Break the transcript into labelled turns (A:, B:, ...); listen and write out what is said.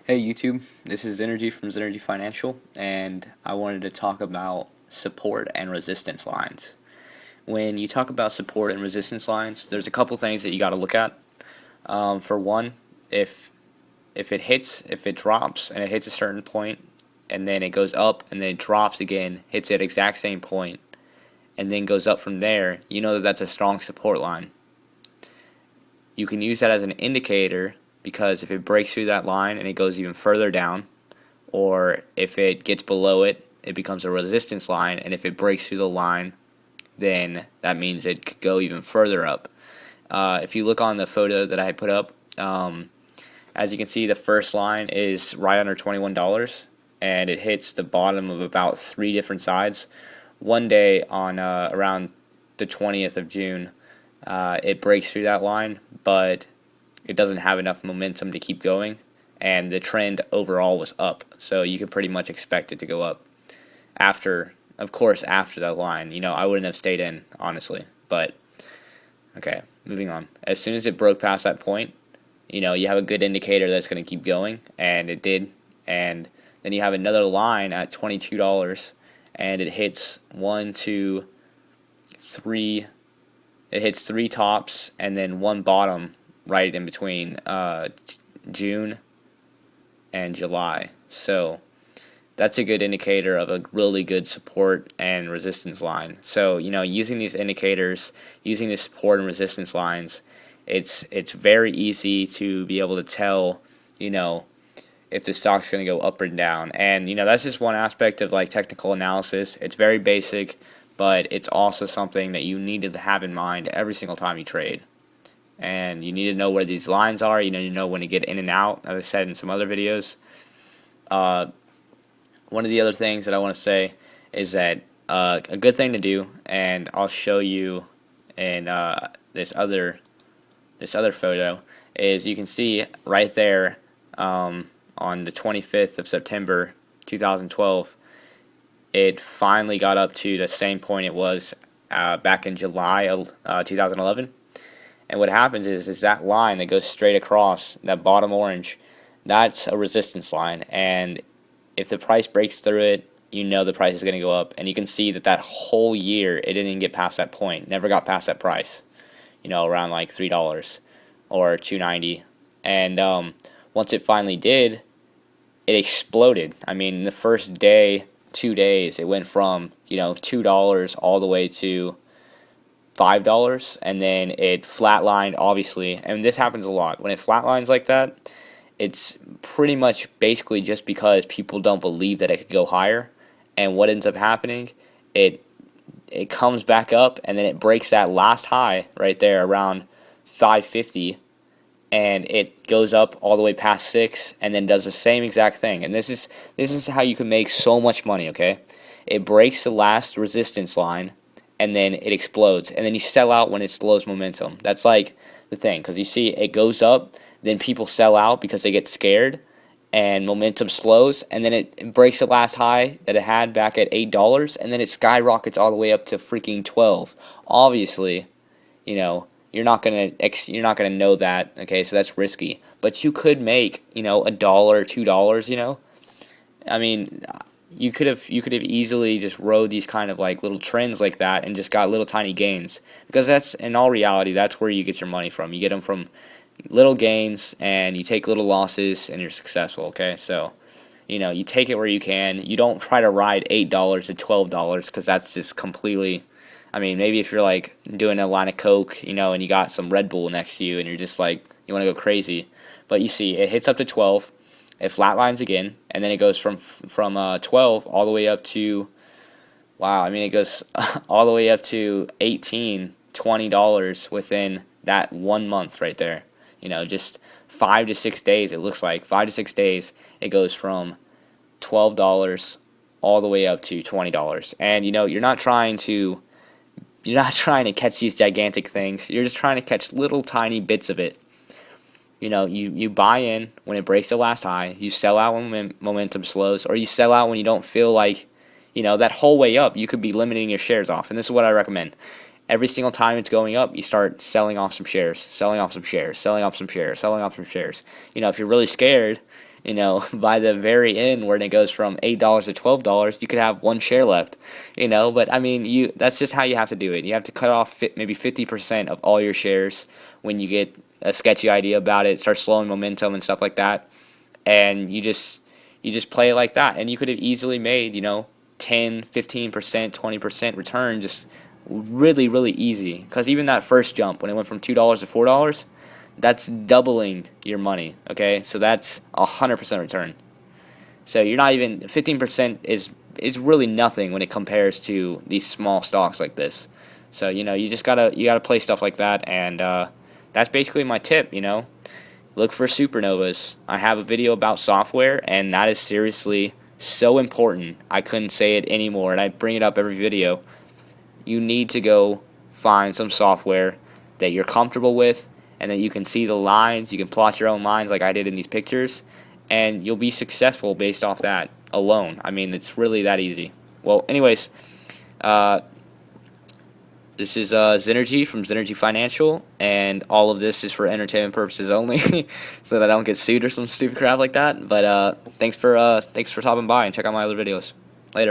A: Hey YouTube, this is Energy from Energy Financial, and I wanted to talk about support and resistance lines. When you talk about support and resistance lines, there's a couple things that you got to look at. For one, if if it drops and it hits a certain point, and then it goes up and then it drops again, hits that exact same point, and then goes up from there, you know that that's a strong support line. You can use that as an indicator because if it breaks through that line and it goes even further down, or if it gets below it, it becomes a resistance line, and if it breaks through the line, then that means it could go even further up. If you look on the photo that I put up, as you can see, the first line is right under $21, and it hits the bottom of about 3 different sides. One day on around the 20th of June, it breaks through that line, but it doesn't have enough momentum to keep going, and the trend overall was up, so you could pretty much expect it to go up after, of course, after that line. I wouldn't have stayed in, honestly, but okay, moving on. As soon as it broke past that point, you have a good indicator that it's going to keep going, and it did. And then you have another line at $22, and it hits 1, 2, 3. It hits 3 tops and then 1 bottom right in between June and July. So that's a good indicator of a really good support and resistance line. So using these indicators, using the support and resistance lines, it's very easy to be able to tell if the stock's going to go up or down. And that's just one aspect of like technical analysis. It's very basic, but it's also something that you need to have in mind every single time you trade. And you need to know where these lines are. You need to know when to get in and out, as I said in some other videos. One of the other things that I want to say is that a good thing to do, and I'll show you in this other photo, is you can see right there on the 25th of September 2012, it finally got up to the same point it was back in July of 2011. And what happens is that line that goes straight across, that bottom orange, that's a resistance line. And if the price breaks through it, the price is going to go up. And you can see that whole year, it didn't even get past that point. Never got past that price, around like $3 or $2.90. And once it finally did, it exploded. I mean, in the first day, 2 days, it went from, $2 all the way to $5, and then it flatlined, obviously. And this happens a lot. When it flatlines like that, it's pretty much basically just because people don't believe that it could go higher. And what ends up happening, it comes back up, and then it breaks that last high right there around 550, and it goes up all the way past 6, and then does the same exact thing. And this is how you can make so much money, okay? It breaks the last resistance line, and then it explodes, and then you sell out when it slows momentum. That's like the thing, because you see it goes up, then people sell out because they get scared, and momentum slows, and then it breaks the last high that it had back at $8, and then it skyrockets all the way up to freaking 12. Obviously, you're not gonna know that, okay? So that's risky, but you could make $1, $2. I mean, you could have easily just rode these kind of like little trends like that and just got little tiny gains, because that's, in all reality, that's where you get your money from. You get them from little gains, and you take little losses, and you're successful, okay? So you take it where you can. You don't try to ride $8 to $12, because that's just completely, I mean, maybe if you're like doing a line of Coke, and you got some Red Bull next to you, and you're just like, you want to go crazy. But you see, it hits up to 12, it flatlines again, and then it goes from 12 all the way up to, wow, I mean, it goes all the way up to $18, $20 within that 1 month right there. Just 5 to 6 days, it looks like. 5 to 6 days, it goes from $12 all the way up to $20. And, you're not trying to catch these gigantic things. You're just trying to catch little tiny bits of it. You buy in when it breaks the last high. You sell out when momentum slows, or you sell out when you don't feel like, that whole way up, you could be limiting your shares off. And this is what I recommend. Every single time it's going up, you start selling off some shares, selling off some shares, selling off some shares, selling off some shares. If you're really scared by the very end when it goes from $8 to $12, you could have one share left, but I mean, that's just how you have to do it. You have to cut off maybe 50% of all your shares when you get a sketchy idea about it, start slowing momentum and stuff like that, and you just play it like that, and you could have easily made 10, 15%, 20% return, just really, really easy. Because even that first jump, when it went from $2 to $4, that's doubling your money. Okay, so that's 100% return. So you're not even 15% is really nothing when it compares to these small stocks like this. So you just gotta play stuff like that, and that's basically my tip. Look for supernovas. I have a video about software, and that is seriously so important. I couldn't say it anymore, and I bring it up every video. You need to go find some software that you're comfortable with, and that you can see the lines, you can plot your own lines like I did in these pictures, and you'll be successful based off that alone. I mean, it's really that easy. Well, anyways, this is Zenergy from Zenergy Financial, and all of this is for entertainment purposes only, so that I don't get sued or some stupid crap like that. But thanks for stopping by and check out my other videos. Later.